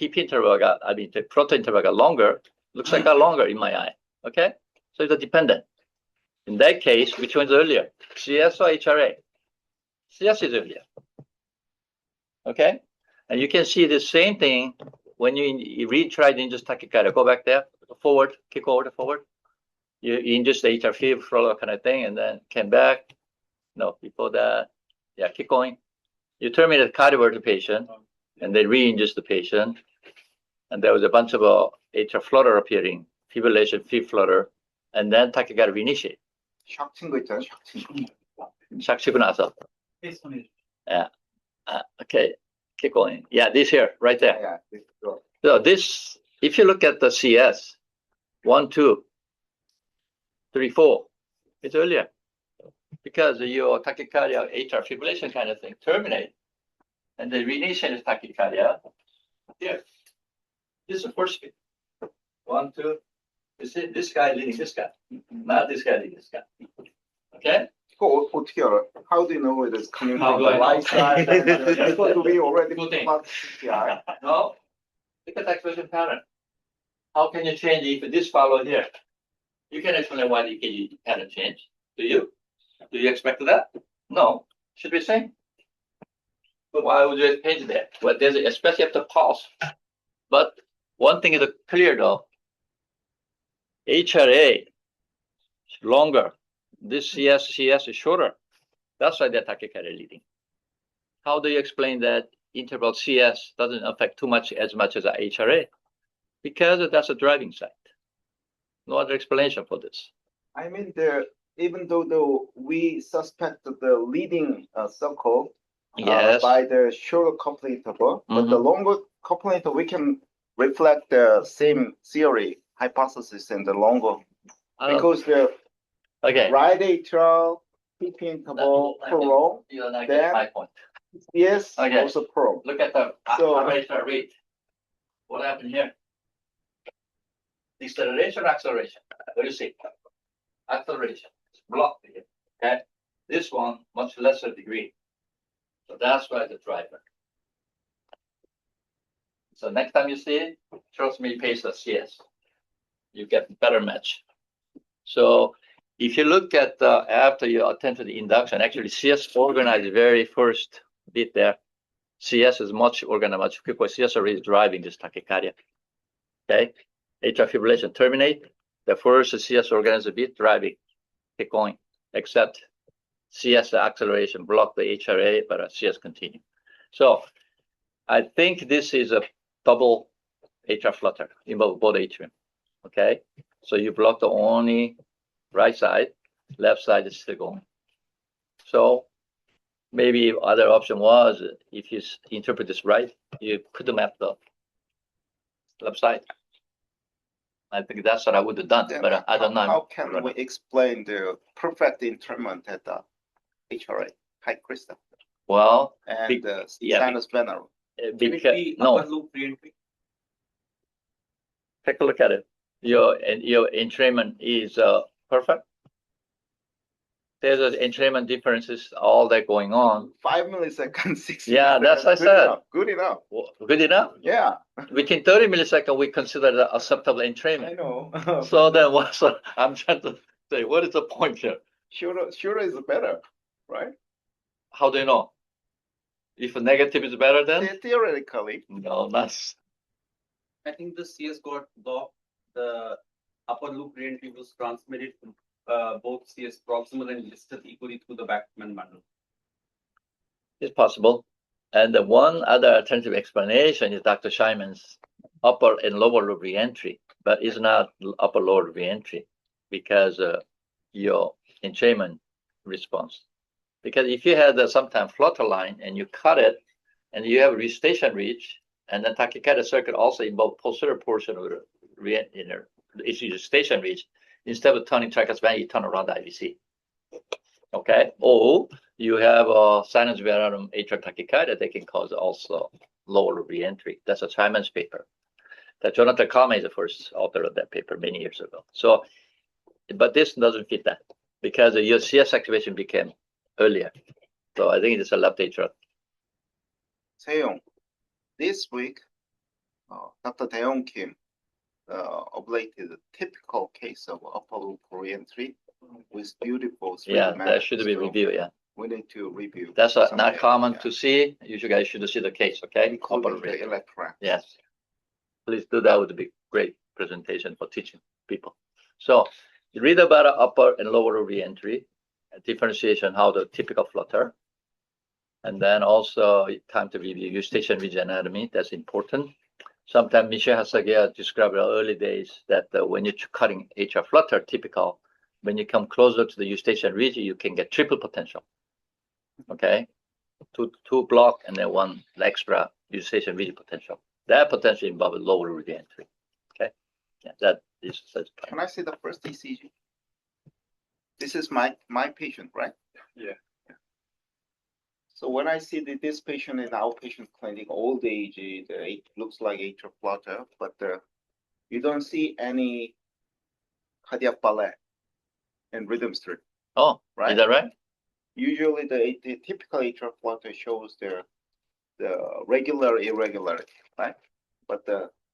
PP interval the proto interval got longer, looks like got longer in my eye. Okay? So it's a dependent. In that case, which one's earlier? CS or HRA? CS is earlier. Okay? And you can see the same thing when you retry the induced tachycardia. Go back there, forward, kick over to forward. You induce the HR flow kind of thing, and then came back. No, before that, yeah, keep going. You terminate the cardioverter patient, and they re-induce the patient. And there was a bunch of atrial flutter appearing, fibrillation, fib flutter, and then tachycardia reinitiate. 샥 친 거 있잖아, 샥 친 거. 샥 치고 나서. Yeah. Okay, keep going. Yeah, this here, right there. Yeah, this is good. So this, if you look at the CS, 1, 2, 3, 4, it's earlier. Because your tachycardia, atrial fibrillation kind of thing terminate, and the reinitiate is tachycardia. Here, this is the first bit. 1, 2. You see, this guy leading this guy, not this guy leading this guy. Okay? 그거 어떻게 알아? How do you know it is coming How from do the I know? right side? Because we already Good thing. about yeah. No, look at the activation pattern. How can you change if this follow here? You can explain why the EKG pattern change. Do you? Do you expect that? No, should be same. But why would you change that? Well, there's especially after pulse. But one thing is clear though. HRA is longer. This CS is shorter. That's why they're tachycardia leading. How do you explain that interval CS doesn't affect as much as HRA? Because that's a driving site. No other explanation for this. I mean, even though we suspect the leading circle Yes. by the shorter coupling interval, but the longer coupling interval, we can reflect the same theory hypothesis in the longer because the Okay. right atrial PP interval prolong, You're not then- getting my point. yes, Okay. also prolong. Look at the So- acceleration rate. What happened here? Deceleration, acceleration. What do you see? Acceleration. It's blocked here. Okay. This one, much lesser degree. So that's why the driver. So next time you see it, trust me, paste the CS. You get better match. So if you look at after you attend to the induction, actually CS organized the very first bit there. CS is much organized, much quicker. CS already driving this tachycardia. Okay, atrial fibrillation terminate. The first CS organized bit driving, keep going. Except CS acceleration block the HRA, but CS continue. So I think this is a double atrial flutter in both atrium. Okay, so you block the only right side, left side is still going. So maybe other option was, if you interpret this right, you put them at the left side. I think that's what I would have done, Then but I don't know. How can we explain the perfect entrainment at the HRA, high crystal, Well, and the yeah, sinus venerum? Can it because, be no, upper loop reentry? take a look at it. Your entrainment is perfect. There's an entrainment differences, all that going on. 5 milliseconds, 6 Yeah, that's milliseconds, what I good said. enough, Good enough. Well, good enough. Yeah, Within 30 milliseconds, we consider the acceptable I entrainment. know. So then what's I'm trying to say, what is the point here? Sure is better, right? How do you know? If a negative is better then? Theoretically, No, that's, I think the CS got the upper loop reentry was transmitted to both CS proximal and distal equally through the Bachman bundle. it's possible. And the one other alternative explanation is Dr. Scheinman's upper and lower lobe reentry, but it's not upper lower reentry because your entrainment response. Because if you had sometime flutter line and you cut it and you have restation reach, and then tachycardia circuit also involve posterior portion of the restation reach, instead of turning trachea vein, you turn around the IVC. Okay, or you have a sinus venerum atrial tachycardia that can cause also lower reentry. That's a Simon's paper. That Jonathan Kalman is the first author of that paper many years ago. So, but this doesn't fit that because your CS activation became earlier. So I think it's a left atrial. Taeyong, this week, Dr. Taeyong Kim ablated a typical case of upper loop reentry with beautiful 3D Yeah, map. that should be So reviewed. Yeah, we need to review. that's not someday. common Yeah. to see. You guys should see the case. Okay, Including upper the reentry. electron. Yes, please do that. Would be great presentation for teaching people. So you read about upper and lower reentry, differentiation, how the typical flutter, and then also time to review eustachian ridge anatomy. That's important. Sometimes Michel Hasagia described in the early days that when you're cutting HR flutter, typical, when you come closer to the eustachian ridge, you can get triple potential. Okay, two block and then one extra eustachian ridge potential. That potential involves lower reentry. Okay, yeah, that is such. Can I see the first ECG? This is my patient, right? Yeah. So when I see this patient in outpatient clinic, old age, it looks like atrial flutter, but you don't see any cardiac ballet and rhythm strip. Oh, right? Is that right? Usually the typical atrial flutter shows the regular irregularity, right? But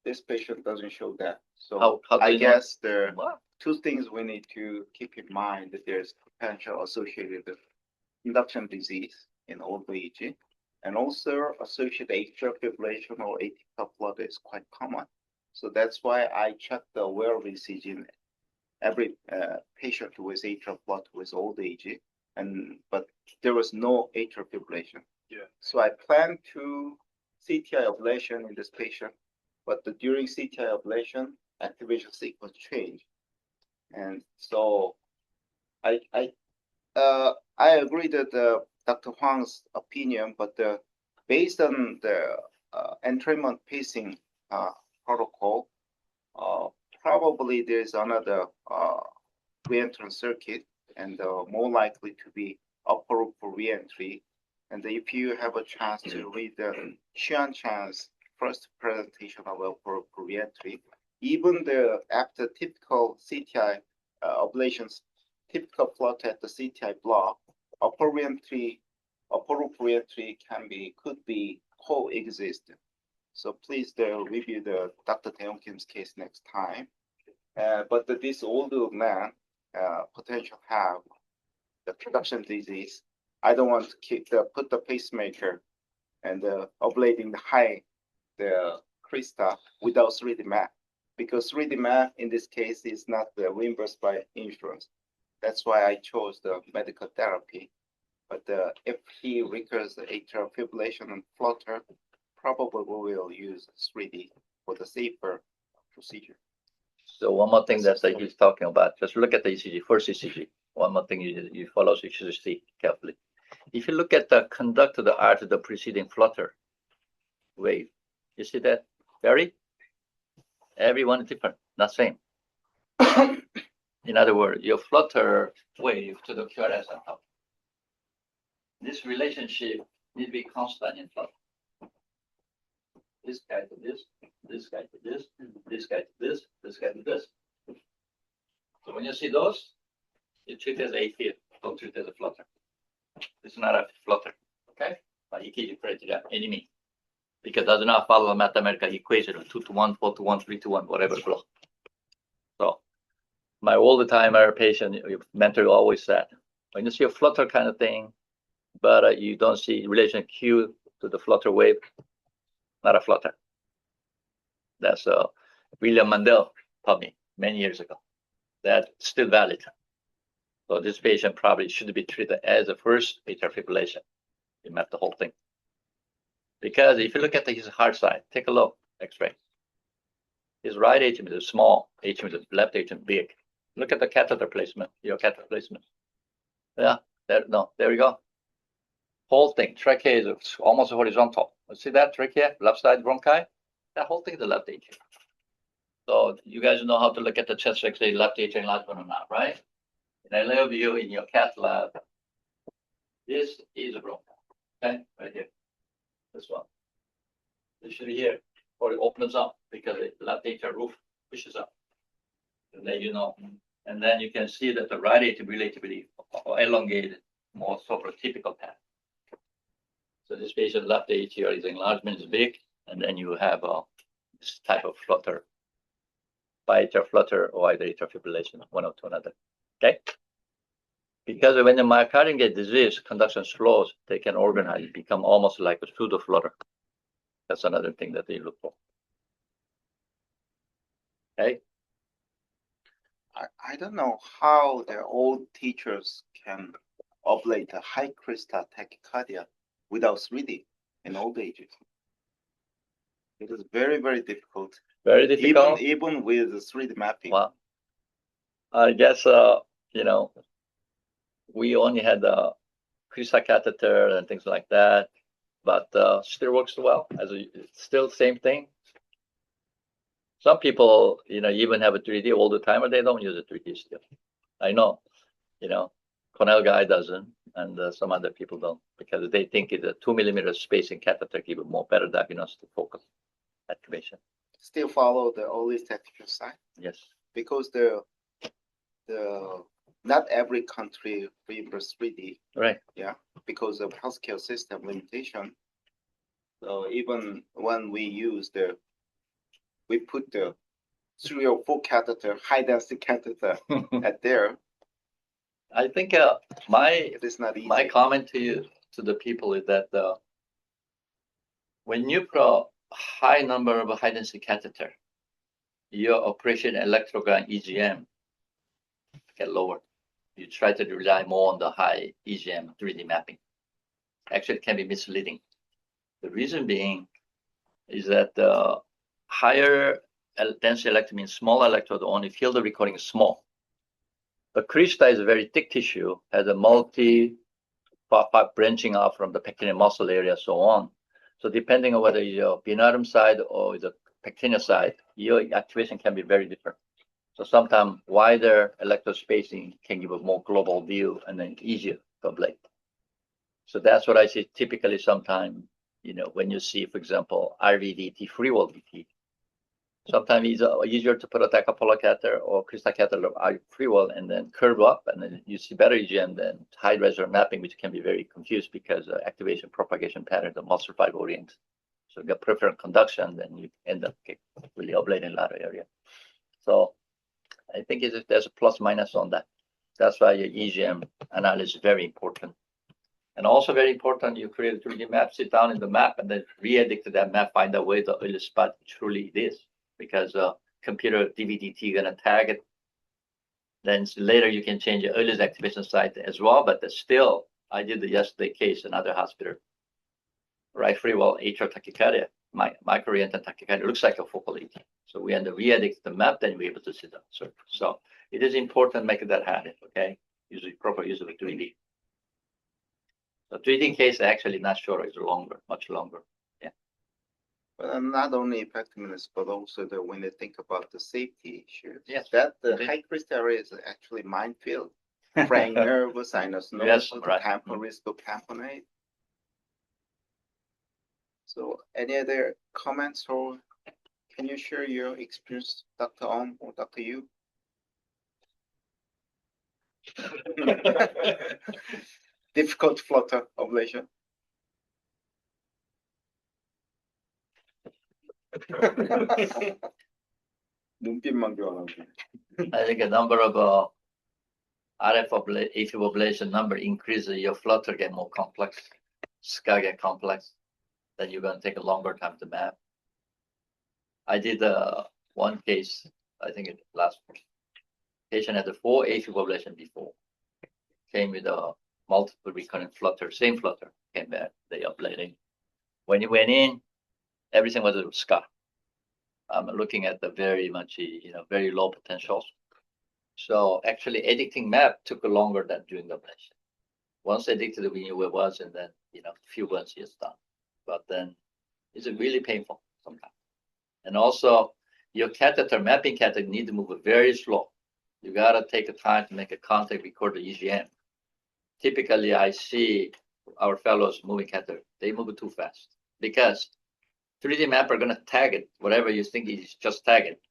this patient doesn't show that. So How do I you know? guess there are What? two things we need to keep in mind, that there's potential associated with induction disease in old age, and also associated atrial fibrillation or atypical flutter is quite common. So that's why I check the wearable ECG in every patient with atrial flutter with old age, but there was no atrial fibrillation. Yeah. So I plan to CTI ablation in this patient, but during CTI ablation, activation sequence changed, and so I agree that Dr. Huang's opinion, but based on the entrainment pacing protocol, probably there's another re-entrance circuit, and more likely to be upper loop re-entry. And if you have a chance to read the Xian Chan's first presentation of upper loop re-entry, even after typical CTI ablations, typical flutter at the CTI block, upper loop re-entry could be coexist. So please review the Dr. Taeyong Kim's case next time. But this older man potential have the production disease. I don't want to put the pacemaker and ablating the crista without 3D map, because 3D map in this case is not reimbursed by insurance. That's why I chose the medical therapy. But if he recurs the atrial fibrillation and flutter, probably we will use 3D for the safer procedure. So one more thing that he's talking about, just look at the ECG, first ECG. One more thing you follow, so you should see carefully. If you look at the conduct of the art of the preceding flutter wave, you see that, Barry? Everyone is different, not same. In other words, your flutter wave to the QRS on top. This relationship needs to be constant in flutter. This guy to this, this guy to this, this guy to this, this guy to this. So when you see those, you treat it as a field, don't treat it as a flutter. It's not a flutter, okay? But EKG criteria, enemy. Because it does not follow the mathematical equation of 2 to 1, 4 to 1, 3 to 1, whatever flow. So my old-timer patient mentor always said, when you see a flutter kind of thing, but you don't see relation Q to the flutter wave, not a flutter. That's William Mandel taught me many years ago. That's still valid. So this patient probably should be treated as a first atrial fibrillation. You map the whole thing. Because if you look at his heart side, take a look, X-ray. His right atrium is small, atrium is left atrium big. Look at the catheter placement, your catheter placement. Yeah, there we go. Whole thing, trachea is almost horizontal. See that trachea, left side bronchi? That whole thing is the left atrium. So you guys know how to look at the chest X-ray, left atrium enlargement or not, right? And I love you in your cath lab. This is a bronchi, okay, right here. This one. This should be here, or it opens up because the left atrial roof pushes up. And then you know, and then you can see that the right atrium relatively elongated, more sort of typical path. So this patient left atrial is enlargement is big, and then you have this type of flutter, biatrial flutter or either atrial fibrillation, one or to another. Okay. Because when the myocardium gets diseased, conduction slows, they can organize, become almost like a pseudo flutter. That's another thing that they look for. Okay. I don't know how the old teachers can ablate a high crystal tachycardia without 3D in old ages. It is very, very difficult. Very difficult. Even with the 3D mapping. Wow. I guess, we only had the crystal catheter and things like that, but still works well. Still same thing. Some people, even have a 3D all the time, or they don't use a 3D still. I know, Cornell guy doesn't, and some other people don't, because they think it's a 2 millimeter spacing catheter give a more better diagnostic focus activation. Still follow the early statistical side. Yes. Because the not every country reimburse 3D. Right. Yeah, because of healthcare system limitation. So even when we put the 3 or 4 catheter, high density catheter at there. I think it is not easy. My comment to the people is that when you put a high number of high density catheter, your operation electrogram EGM get lower. You try to rely more on the high EGM 3D mapping. Actually, it can be misleading. The reason being is that the higher density electrode means small electrode, only field of recording is small. But crista is a very thick tissue, has a branching off from the pectineal muscle area, so on. So depending on whether your venarum side or the pectineal side, your activation can be very different. So sometimes wider electrode spacing can give a more global view and then easier to ablate. So that's what I see typically sometimes, when you see, for example, RVDT, free wall DT. Sometimes it's easier to put a decapolar catheter or crystal catheter free wall and then curve up, and then you see better EGM than high resonance mapping, which can be very confused because activation propagation pattern the muscle fiber oriented. So you get peripheral conduction, then you end up really ablating a lot of area. So I think there's a plus minus on that. That's why your EGM analysis is very important. And also very important, you create a 3D map, sit down in the map, and then re-edit to that map, find out where the early spot truly it is. Because computer DVDT gonna tag it. Then later you can change your earliest activation site as well. But still, I did the yesterday case in another hospital. Right free wall atrial tachycardia, micro-oriented tachycardia looks like a focal ET. So we end up re-edit the map, then we're able to sit down. So it is important to make that happen. Okay, proper use of 3D. The 3D case actually not shorter, it's longer, much longer. But not only effectiveness, but also when they think about the safety issues. Yes, That the indeed. high crystal area is actually minefield. Fraying nerve, sinus node, Yes, right. risk of tamponade. So any other comments or can you share your experience, Dr. Ong or Dr. Yu? Difficult flutter ablation. 눈빛만 교환하고. I think a number of RF AFib ablation number increases, your flutter get more complex, scar get complex, then you're gonna take a longer time to map. I did one case, I think it last patient had the 4 AFib ablation before, came with a multiple recurrent flutter, same flutter, came back, they ablating. When you went in, everything was a scar. I'm looking at the very much, very low potentials. So actually editing map took longer than doing the ablation. Once edited, we knew where it was, and then, few months it's done. But then it's really painful sometimes. And also your catheter, mapping catheter need to move very slow. You gotta take a time to make a contact, record the EGM. Typically I see our fellows moving catheter, they move too fast because 3D mapper are gonna tag it, whatever you think is just tag it.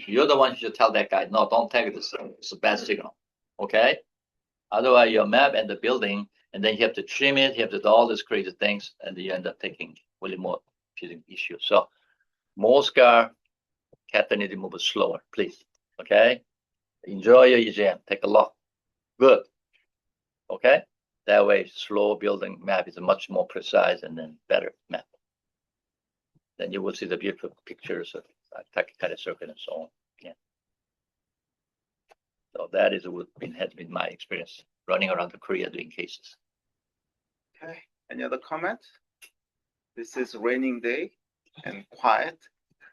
You're the one who should tell that guy, no, don't tag this. It's a bad signal. Okay? Otherwise, your map and the building, and then you have to trim it, you have to do all these crazy things, and you end up taking really more issues. So more scar, catheter need to move slower, please. Okay? Enjoy your EGM. Take a look. Good. Okay? That way, slow building map is much more precise and then better map. Then you will see the beautiful pictures of tachycardia circuit and so on. Yeah. So that is what has been my experience running around the Korea doing cases. Okay, any other comments? This is raining day and quiet,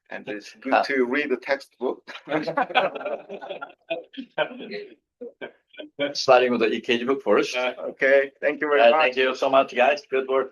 and it's good to read the textbook. Starting with the EKG book first. Okay, thank you very much. Thank you so much, guys. Good work.